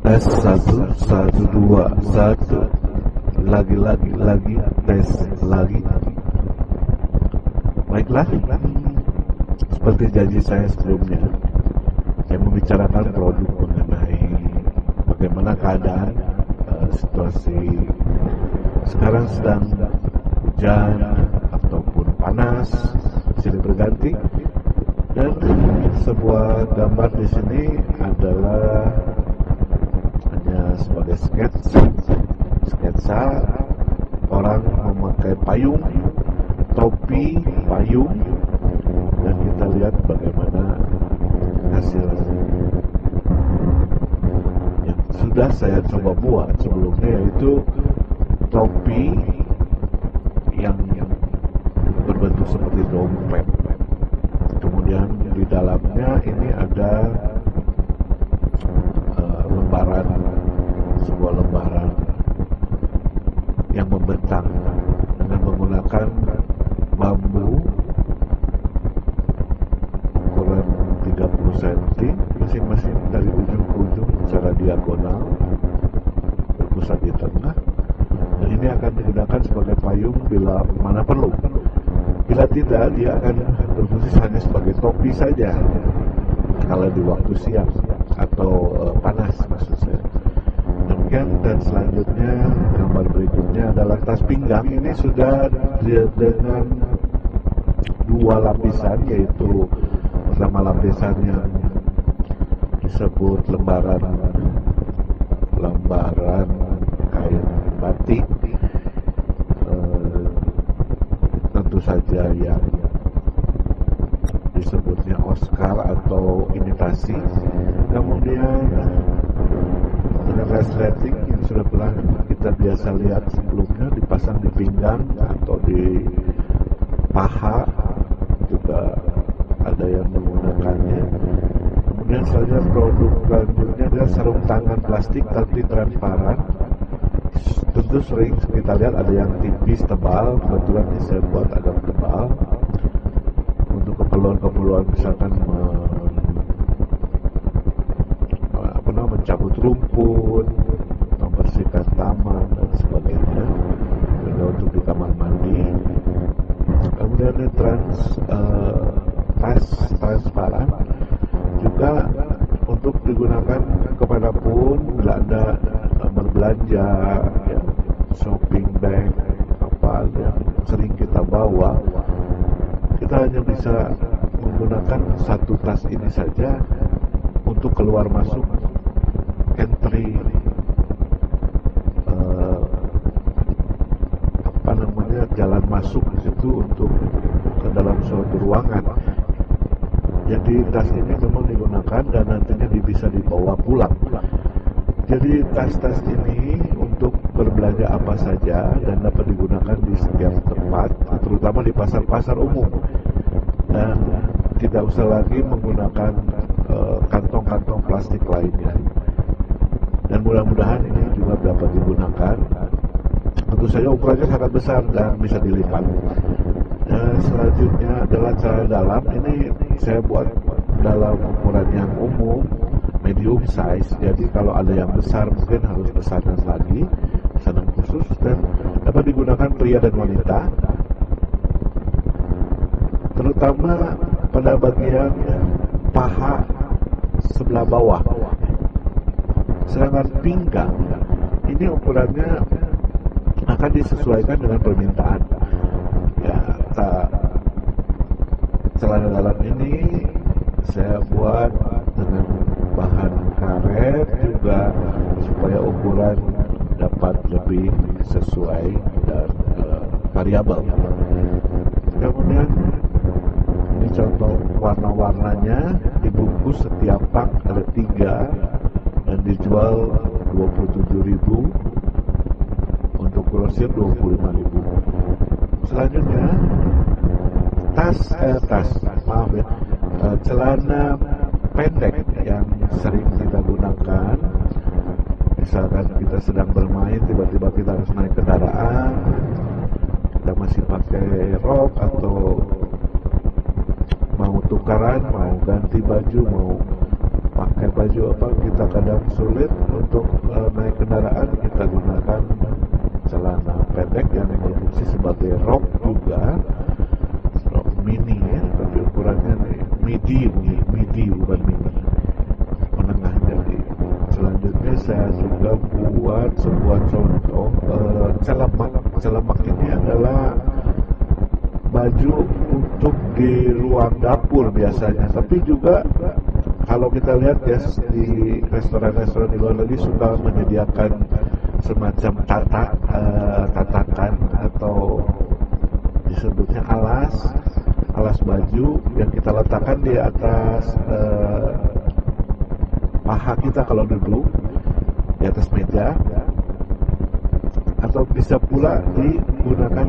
Tes satu, satu, dua, satu. Lagi, tes lagi. Baiklah, seperti janji saya sebelumnya, saya membicarakan produk mengenai bagaimana keadaan situasi sekarang sedang hujan ataupun panas, silih berganti. Dan sebuah gambar di sini adalah hanya sebagai sketsa orang memakai payung, topi, payung, dan kita lihat bagaimana hasil yang sudah saya coba buat sebelumnya, yaitu topi yang berbentuk seperti dompet. Kemudian di dalamnya ini ada sebuah lembaran yang membentang dengan menggunakan bambu ukuran 30 cm masing-masing dari ujung ke ujung secara diagonal, berpusat di tengah. Dan ini akan digunakan sebagai payung bila mana perlu. Bila tidak, dia akan berfungsi hanya sebagai topi saja kalau di waktu siang atau panas, maksud saya. Demikian. Dan selanjutnya gambar berikutnya adalah tas pinggang. Ini sudah dengan dua lapisan, yaitu pertama lapisan yang disebut lembaran kain batik, tentu saja yang disebutnya Oscar atau imitasi. Kemudian dengan resleting yang sudah pernah kita biasa lihat sebelumnya, dipasang di pinggang atau di paha, juga ada yang menggunakannya. Kemudian selanjutnya produk selanjutnya adalah sarung tangan plastik tapi transparan. Tentu sering kita lihat ada yang tipis, tebal. Kebetulan ini saya buat agak tebal untuk keperluan misalkan mencabut rumput, membersihkan taman dan sebagainya, juga untuk di kamar mandi. Kemudian ini tas transparan juga untuk digunakan kemanapun bila Anda berbelanja, ya, shopping bag, apa yang sering kita bawa. Kita hanya bisa menggunakan satu tas ini saja untuk keluar masuk entry jalan masuk di situ untuk ke dalam suatu ruangan. Jadi tas ini memang digunakan dan nantinya bisa dibawa pulang. Jadi tas-tas ini untuk berbelanja apa saja dan dapat digunakan di setiap tempat, terutama di pasar-pasar umum. Dan tidak usah lagi menggunakan kantong-kantong plastik lainnya. Dan mudah-mudahan ini juga dapat digunakan. Tentu saja ukurannya sangat besar dan bisa dilipat. Selanjutnya adalah celana dalam. Ini saya buat dalam ukuran yang umum, medium size. Jadi kalau ada yang besar mungkin harus pesanan lagi, pesanan khusus, dan dapat digunakan pria dan wanita, terutama pada bagian paha sebelah bawah. Sedangkan pinggang ini ukurannya akan disesuaikan dengan permintaan. Ya, celana dalam ini saya buat dengan bahan karet juga supaya ukuran dapat lebih sesuai dan variabel. Kemudian ini contoh warna-warnanya, dibungkus setiap pak ada 3 dan dijual 27.000. Untuk grosir 25.000. Selanjutnya celana pendek yang sering kita gunakan. Misalkan kita sedang bermain, tiba-tiba kita harus naik kendaraan, kita masih pakai rok atau mau tukaran, mau ganti baju, mau pakai baju apa kita kadang sulit untuk naik kendaraan, kita gunakan celana pendek yang berfungsi sebagai rok juga, rok mini ya, tapi ukurannya midi bukan mini, menengah. Jadi selanjutnya saya juga buat sebuah contoh celemak ini adalah baju untuk di ruang dapur biasanya, tapi juga kalau kita lihat ya di restoran-restoran di luar negeri suka menyediakan semacam tatakan atau disebutnya alas baju yang kita letakkan di atas paha kita kalau duduk di atas meja, atau bisa pula digunakan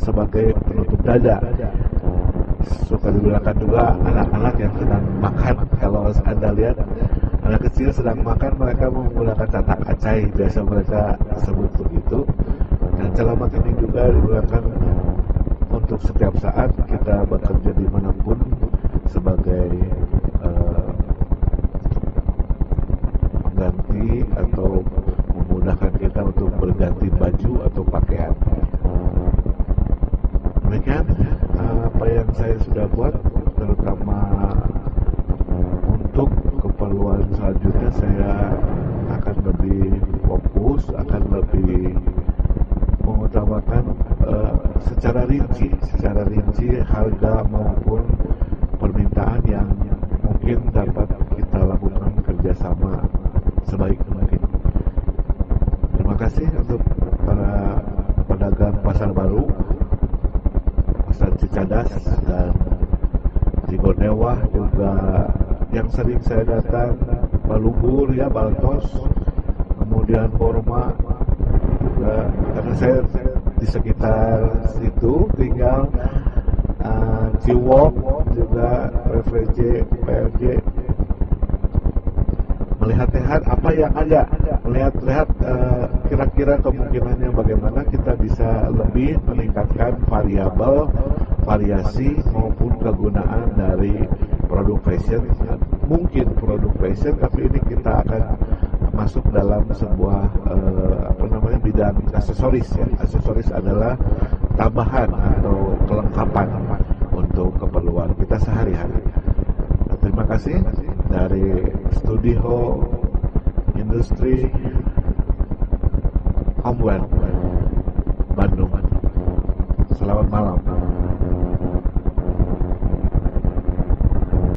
sebagai penutup dada. Suka digunakan juga anak-anak yang sedang makan. Kalau Anda lihat anak kecil sedang makan, mereka menggunakan tatak acai, biasa mereka sebut begitu. Dan celemak ini juga digunakan untuk setiap saat kita bekerja dimanapun sebagai pengganti atau memudahkan kita untuk berganti baju atau pakaian. Demikian apa yang saya sudah buat, terutama untuk keperluan selanjutnya saya akan lebih fokus, akan lebih mengutamakan secara rinci harga maupun permintaan yang mungkin dapat kita lakukan kerjasama sebaik mungkin. Terima kasih untuk para pedagang pasar baru, pasar Cicadas dan Cigonewah juga yang sering saya datang, Balubur ya, Baltos, kemudian Borma juga, karena saya di sekitar situ tinggal, Ciwok juga, PVJ, PRJ, melihat-lihat apa yang ada, melihat-lihat kira-kira kemungkinannya bagaimana kita bisa lebih meningkatkan variasi maupun kegunaan dari produk fashion. Mungkin produk fashion, tapi ini kita akan masuk dalam sebuah bidang aksesoris ya. Aksesoris adalah tambahan atau kelengkapan untuk keperluan kita sehari-hari. Terima kasih dari Studio Industri Homeware Bandung. Selamat malam.